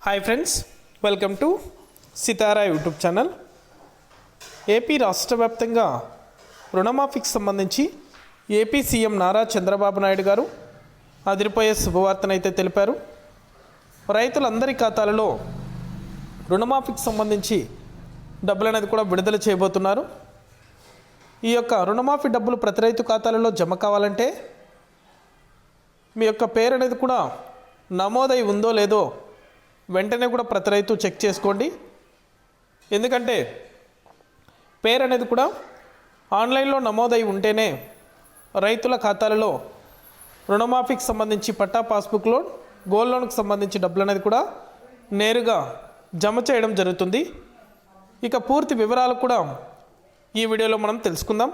Hi friends, welcome to Sitara YouTube channel. AP రాష్ట్ర వ్యాప్తంగా రుణమాఫీకి సంబంధించి ఏపీ సీఎం నారా చంద్రబాబు నాయుడు గారు అదిరిపోయే శుభవార్తనైతే తెలిపారు. రైతులందరి ఖాతాలలో రుణమాఫీకి సంబంధించి డబ్బులు అనేది కూడా విడుదల చేయబోతున్నారు. ఈ యొక్క రుణమాఫీ డబ్బులు ప్రతి రైతు ఖాతాలలో జమ కావాలంటే మీ యొక్క పేరు అనేది కూడా నమోదై ఉందో లేదో వెంటనే కూడా ప్రతి రైతు చెక్ చేసుకోండి. ఎందుకంటే పేరు అనేది కూడా ఆన్లైన్లో నమోదై ఉంటేనే రైతుల ఖాతాలలో రుణమాఫీకి సంబంధించి పట్టా పాస్బుక్ లోన్, గోల్డ్ లోన్కి సంబంధించి డబ్బులు అనేది కూడా నేరుగా జమ చేయడం జరుగుతుంది. ఇక పూర్తి వివరాలు కూడా ఈ వీడియోలో మనం తెలుసుకుందాం.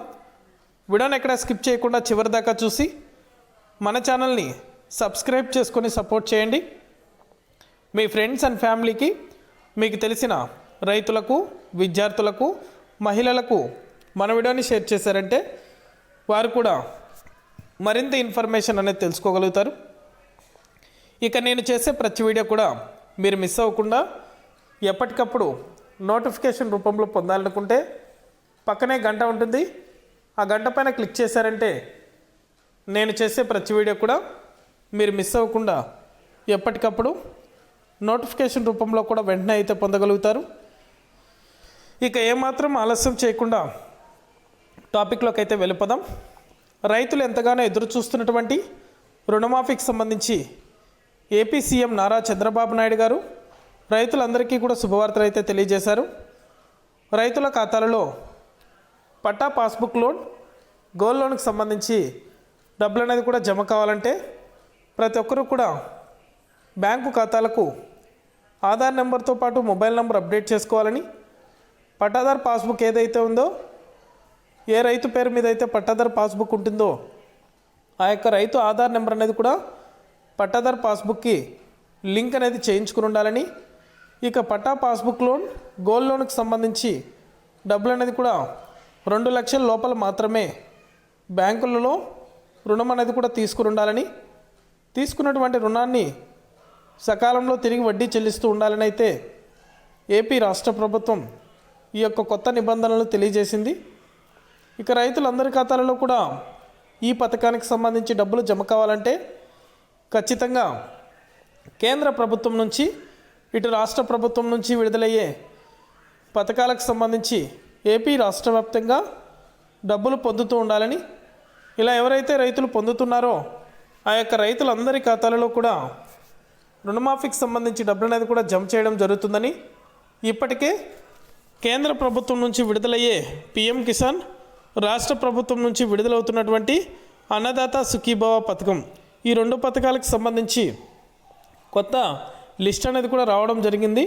వీడియోని ఎక్కడ స్కిప్ చేయకుండా చివరి దాకా చూసి మన ఛానల్ని సబ్స్క్రైబ్ చేసుకొని సపోర్ట్ చేయండి. మీ ఫ్రెండ్స్ అండ్ ఫ్యామిలీకి, మీకు తెలిసిన రైతులకు, విద్యార్థులకు, మహిళలకు మన వీడియోని షేర్ చేశారంటే వారు కూడా మరింత ఇన్ఫర్మేషన్ అనేది తెలుసుకోగలుగుతారు. ఇక నేను చేసే ప్రతి వీడియో కూడా మీరు మిస్ అవ్వకుండా ఎప్పటికప్పుడు నోటిఫికేషన్ రూపంలో పొందాలనుకుంటే పక్కనే గంట ఉంటుంది. ఆ గంట పైన క్లిక్ చేశారంటే నేను చేసే ప్రతి వీడియో కూడా మీరు మిస్ అవ్వకుండా ఎప్పటికప్పుడు నోటిఫికేషన్ రూపంలో కూడా వెంటనే అయితే పొందగలుగుతారు. ఇక ఏమాత్రం ఆలస్యం చేయకుండా టాపిక్లోకి అయితే వెళ్ళిపోదాం. రైతులు ఎంతగానో ఎదురు చూస్తున్నటువంటి రుణమాఫీకి సంబంధించి ఏపీ సీఎం నారా చంద్రబాబు నాయుడు గారు రైతులందరికీ కూడా శుభవార్తలు అయితే తెలియజేశారు. రైతుల ఖాతాలలో పట్టా పాస్బుక్ లోన్, గోల్డ్ లోన్కి సంబంధించి డబ్బులు అనేది కూడా జమ కావాలంటే ప్రతి ఒక్కరూ కూడా బ్యాంకు ఖాతాలకు ఆధార్ నెంబర్తో పాటు మొబైల్ నెంబర్ అప్డేట్ చేసుకోవాలని, పట్టాదార్ పాస్బుక్ ఏదైతే ఉందో, ఏ రైతు పేరు మీద అయితే పట్టాదార్ పాస్బుక్ ఉంటుందో ఆ యొక్క రైతు ఆధార్ నెంబర్ అనేది కూడా పట్టాదార్ పాస్బుక్కి లింక్ అనేది చేయించుకుని ఉండాలని, ఇక పట్టా పాస్బుక్ లోన్, గోల్డ్ లోన్కి సంబంధించి డబ్బులు అనేది కూడా 2 లక్షల లోపల మాత్రమే బ్యాంకులలో రుణం అనేది కూడా తీసుకుని ఉండాలని, తీసుకున్నటువంటి రుణాన్ని సకాలంలో తిరిగి వడ్డీ చెల్లిస్తూ ఉండాలని అయితే ఏపీ రాష్ట్ర ప్రభుత్వం ఈ యొక్క కొత్త నిబంధనలు తెలియజేసింది. ఇక రైతులందరి ఖాతాలలో కూడా ఈ పథకానికి సంబంధించి డబ్బులు జమ కావాలంటే ఖచ్చితంగా కేంద్ర ప్రభుత్వం నుంచి, ఇటు రాష్ట్ర ప్రభుత్వం నుంచి విడుదలయ్యే పథకాలకు సంబంధించి ఏపీ రాష్ట్ర వ్యాప్తంగా డబ్బులు పొందుతూ ఉండాలని, ఇలా ఎవరైతే రైతులు పొందుతున్నారో ఆ యొక్క రైతులందరి ఖాతాలలో కూడా రుణమాఫీకి సంబంధించి డబ్బులు అనేది కూడా జమ చేయడం జరుగుతుందని ఇప్పటికే కేంద్ర ప్రభుత్వం నుంచి విడుదలయ్యే పీఎం కిసాన్, రాష్ట్ర ప్రభుత్వం నుంచి విడుదలవుతున్నటువంటి అన్నదాత సుఖీభవ పథకం, ఈ 2 పథకాలకు సంబంధించి కొత్త లిస్ట్ అనేది కూడా రావడం జరిగింది.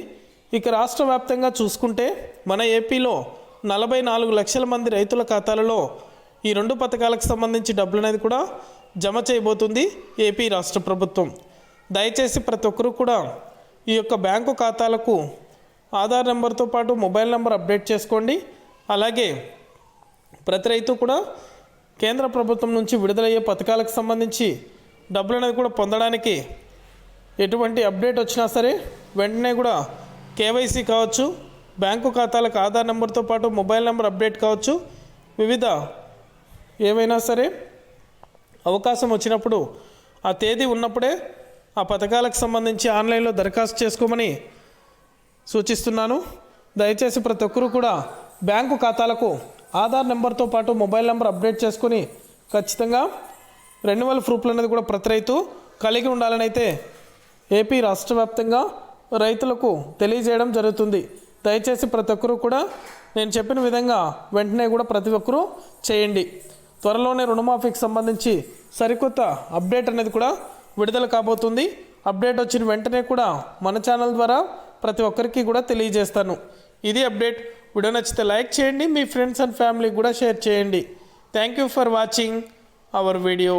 ఇక రాష్ట్ర వ్యాప్తంగా చూసుకుంటే మన ఏపీలో 44 లక్షల మంది రైతుల ఖాతాలలో ఈ 2 పథకాలకు సంబంధించి డబ్బులు అనేది కూడా జమ చేయబోతుంది ఏపీ రాష్ట్ర ప్రభుత్వం. దయచేసి ప్రతి ఒక్కరూ కూడా ఈ యొక్క బ్యాంకు ఖాతాలకు ఆధార్ నెంబర్తో పాటు మొబైల్ నెంబర్ అప్డేట్ చేసుకోండి. అలాగే ప్రతి రైతు కూడా కేంద్ర ప్రభుత్వం నుంచి విడుదలయ్యే పథకాలకు సంబంధించి డబ్బులు అనేది కూడా పొందడానికి ఎటువంటి అప్డేట్ వచ్చినా సరే వెంటనే కూడా కేవైసీ కావచ్చు, బ్యాంకు ఖాతాలకు ఆధార్ నెంబర్తో పాటు మొబైల్ నెంబర్ అప్డేట్ కావచ్చు, వివిధ ఏవైనా సరే అవకాశం వచ్చినప్పుడు ఆ తేదీ ఉన్నప్పుడే ఆ పథకాలకు సంబంధించి ఆన్లైన్లో దరఖాస్తు చేసుకోమని సూచిస్తున్నాను. దయచేసి ప్రతి ఒక్కరూ కూడా బ్యాంకు ఖాతాలకు ఆధార్ నెంబర్తో పాటు మొబైల్ నెంబర్ అప్డేట్ చేసుకుని ఖచ్చితంగా రెన్యువల్ ప్రూఫ్లు అనేది కూడా ప్రతి రైతు కలిగి ఉండాలని అయితే ఏపీ రాష్ట్ర వ్యాప్తంగా రైతులకు తెలియజేయడం జరుగుతుంది. దయచేసి ప్రతి ఒక్కరూ కూడా నేను చెప్పిన విధంగా వెంటనే కూడా ప్రతి ఒక్కరూ చేయండి. త్వరలోనే రుణమాఫీకి సంబంధించి సరికొత్త అప్డేట్ అనేది కూడా విడుదల కాబోతుంది. అప్డేట్ వచ్చిన వెంటనే కూడా మన ఛానల్ ద్వారా ప్రతి ఒక్కరికి కూడా తెలియజేస్తాను. ఇది అప్డేట్. వీడియో నచ్చితే లైక్ చేయండి, మీ ఫ్రెండ్స్ అండ్ ఫ్యామిలీకి కూడా షేర్ చేయండి. Thank you for watching our video.